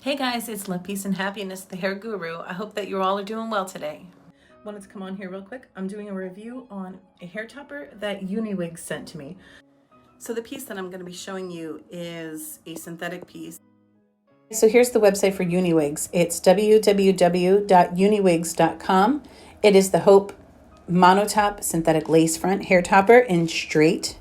Hey guys, it's Love, Peace, and Happiness, the hair guru. I hope that you all are doing well today. Wanted to come on here real quick. I'm doing a review on a hair topper that Uniwigs sent to me. So the piece that I'm going to be showing you is a synthetic piece. So here's the website for Uniwigs. It's www.uniwigs.com. It is the Hope monotop synthetic lace front hair topper in straight.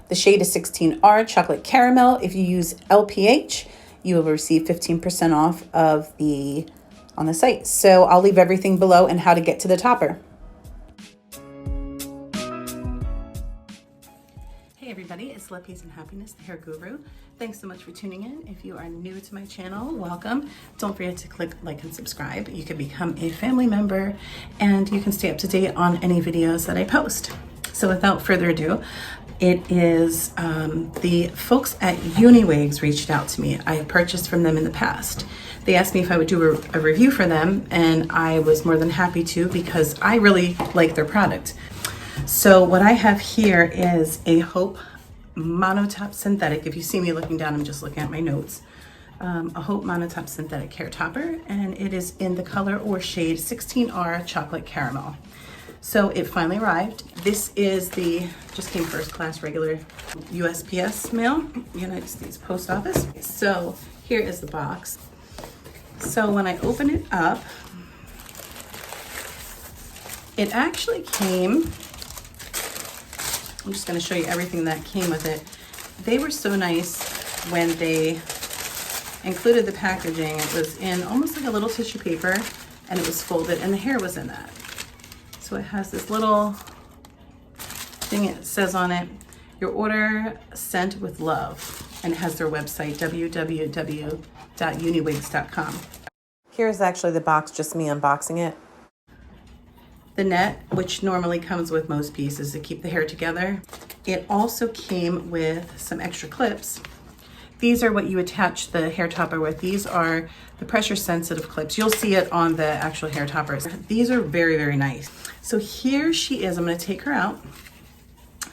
The shade is 16R chocolate caramel. If you use LPH, you will receive 15% off of on the site. So I'll leave everything below and how to get to the topper. Hey everybody, it's Love, Peace, and Happiness, the hair guru. Thanks so much for tuning in. If you are new to my channel, welcome. Don't forget to click like and subscribe. You can become a family member and you can stay up to date on any videos that I post. So without further ado, it is the folks at Uniwigs reached out to me. I have purchased from them in the past. They asked me if I would do a review for them, and I was more than happy to because I really like their product. So what I have here is a Hope monotop synthetic. If you see me looking down, I'm just looking at my notes. A Hope monotop synthetic hair topper, and it is in the color or shade 16R chocolate caramel. So it finally arrived. This is just came first class regular USPS mail, United States Post Office. So here is the box. So when I open it up, it actually came, I'm just gonna show you everything that came with it. They were so nice when they included the packaging. It was in almost like a little tissue paper and it was folded and the hair was in that. So it has this little thing, it says on it, your order sent with love, and it has their website, www.uniwigs.com. Here's actually the box, just me unboxing it. The net, which normally comes with most pieces to keep the hair together. It also came with some extra clips. These are what you attach the hair topper with. These are the pressure sensitive clips. You'll see it on the actual hair toppers. These are very, very nice. So here she is. I'm gonna take her out.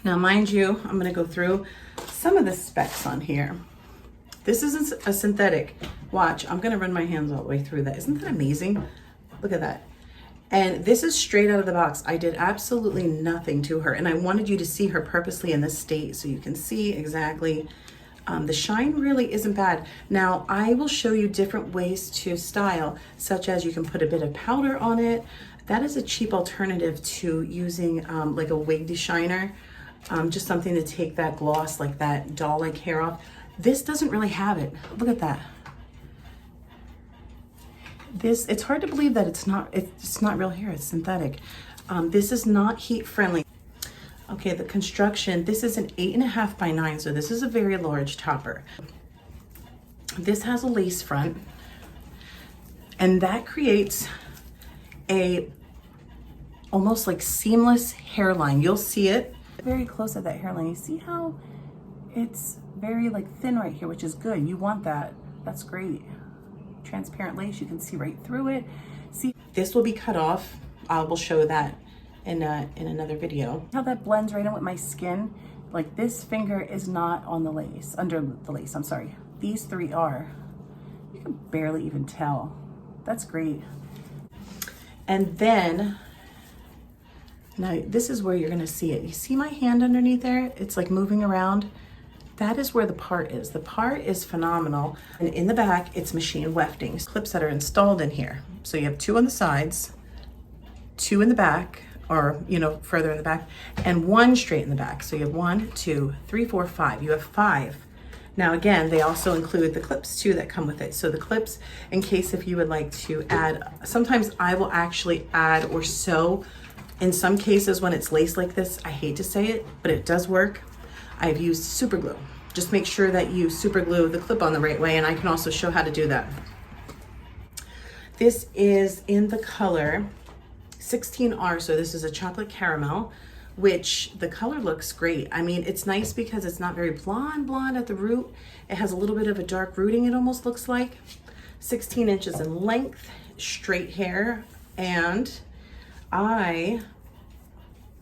Now, mind you, I'm gonna go through some of the specs on here. This is a synthetic. Watch, I'm gonna run my hands all the way through that. Isn't that amazing? Look at that. And this is straight out of the box. I did absolutely nothing to her. And I wanted you to see her purposely in this state so you can see exactly. The shine really isn't bad. Now, I will show you different ways to style, such as you can put a bit of powder on it. That is a cheap alternative to using like a wig deshiner, just something to take that gloss, like that doll-like hair off. This doesn't really have it. Look at that. It's hard to believe that it's not real hair, it's synthetic. This is not heat friendly. Okay, the construction, this is an 8.5 by 9, so this is a very large topper. This has a lace front, and that creates a almost like seamless hairline. You'll see it very close at that hairline. You see how it's very like thin right here, which is good. You want that. That's great. Transparent lace, you can see right through it. See, this will be cut off. I will show that in another video. How that blends right in with my skin. Like this finger is not on the lace, under the lace, I'm sorry. These three are. You can barely even tell. That's great. And then, now this is where you're gonna see it. You see my hand underneath there? It's like moving around. That is where the part is. The part is phenomenal. And in the back, it's machine wefting. Clips that are installed in here. So you have 2 on the sides, 2 in the back, or further in the back, and 1 straight in the back. So you have 1, 2, 3, 4, 5. You have 5. Now again, they also include the clips too that come with it. So the clips, in case if you would like to add, sometimes I will actually add or sew. In some cases when it's lace like this, I hate to say it, but it does work. I've used super glue. Just make sure that you super glue the clip on the right way, and I can also show how to do that. This is in the color 16R, so this is a chocolate caramel, which the color looks great. I mean, it's nice because it's not very blonde at the root. It has a little bit of a dark rooting, it almost looks like. 16 inches in length, straight hair, and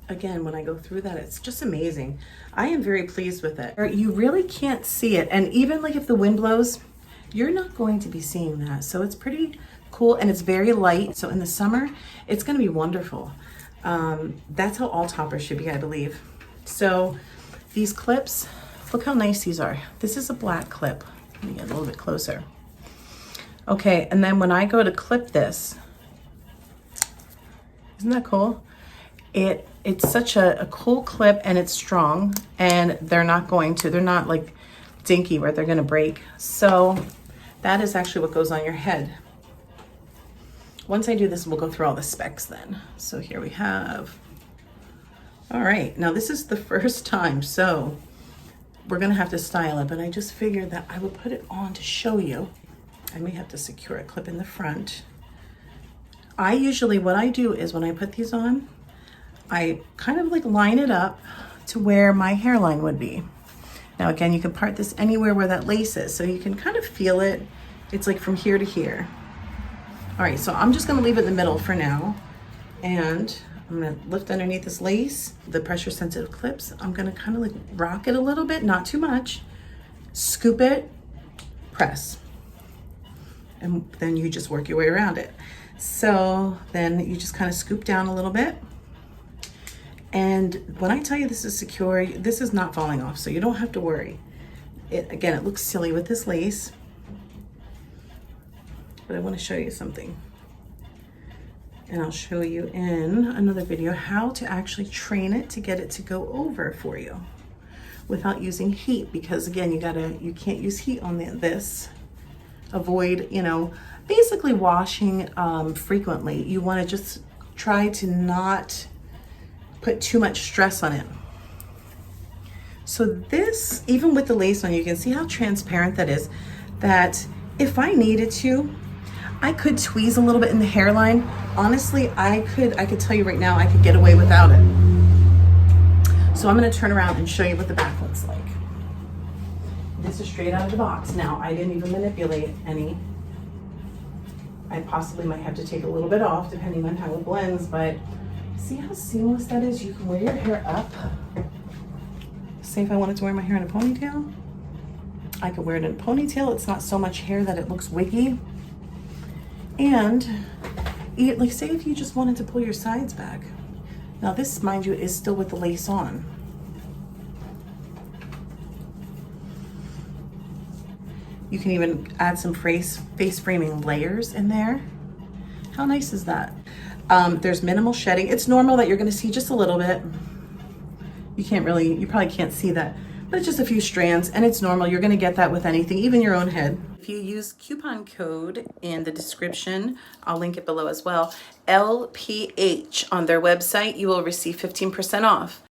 again, when I go through that, it's just amazing. I am very pleased with it. You really can't see it, and even like if the wind blows, you're not going to be seeing that. So it's pretty cool and it's very light. So in the summer, it's gonna be wonderful. That's how all toppers should be, I believe. So these clips, look how nice these are. This is a black clip. Let me get a little bit closer. Okay, and then when I go to clip this, isn't that cool? It's such a cool clip and it's strong, and they're not like dinky where they're gonna break. So that is actually what goes on your head. Once I do this, we'll go through all the specs then. So here we have, all right, now this is the first time, so we're gonna have to style it, but I just figured that I would put it on to show you. I may have to secure a clip in the front. I usually, what I do is when I put these on, I kind of like line it up to where my hairline would be. Now again, you can part this anywhere where that lace is, so you can kind of feel it. It's like from here to here. All right, so I'm just gonna leave it in the middle for now. And I'm gonna lift underneath this lace, the pressure sensitive clips. I'm gonna kind of like rock it a little bit, not too much. Scoop it, press. And then you just work your way around it. So then you just kind of scoop down a little bit. And when I tell you this is secure, this is not falling off, so you don't have to worry. Again, it looks silly with this lace, but I want to show you something. And I'll show you in another video how to actually train it to get it to go over for you without using heat, because again, you can't use heat on this. Avoid, basically washing frequently. You want to just try to not put too much stress on it. So this, even with the lace on, you can see how transparent that is, that if I needed to, I could tweeze a little bit in the hairline. Honestly, I could tell you right now, I could get away without it. So I'm gonna turn around and show you what the back looks like. This is straight out of the box. Now, I didn't even manipulate any. I possibly might have to take a little bit off depending on how it blends, but see how seamless that is? You can wear your hair up. Say if I wanted to wear my hair in a ponytail, I could wear it in a ponytail. It's not so much hair that it looks wiggy. And like say if you just wanted to pull your sides back. Now this, mind you, is still with the lace on. You can even add some face framing layers in there. How nice is that? There's minimal shedding. It's normal that you're gonna see just a little bit. You probably can't see that, but it's just a few strands and it's normal. You're gonna get that with anything, even your own head. If you use coupon code in the description, I'll link it below as well, LPH on their website, you will receive 15% off.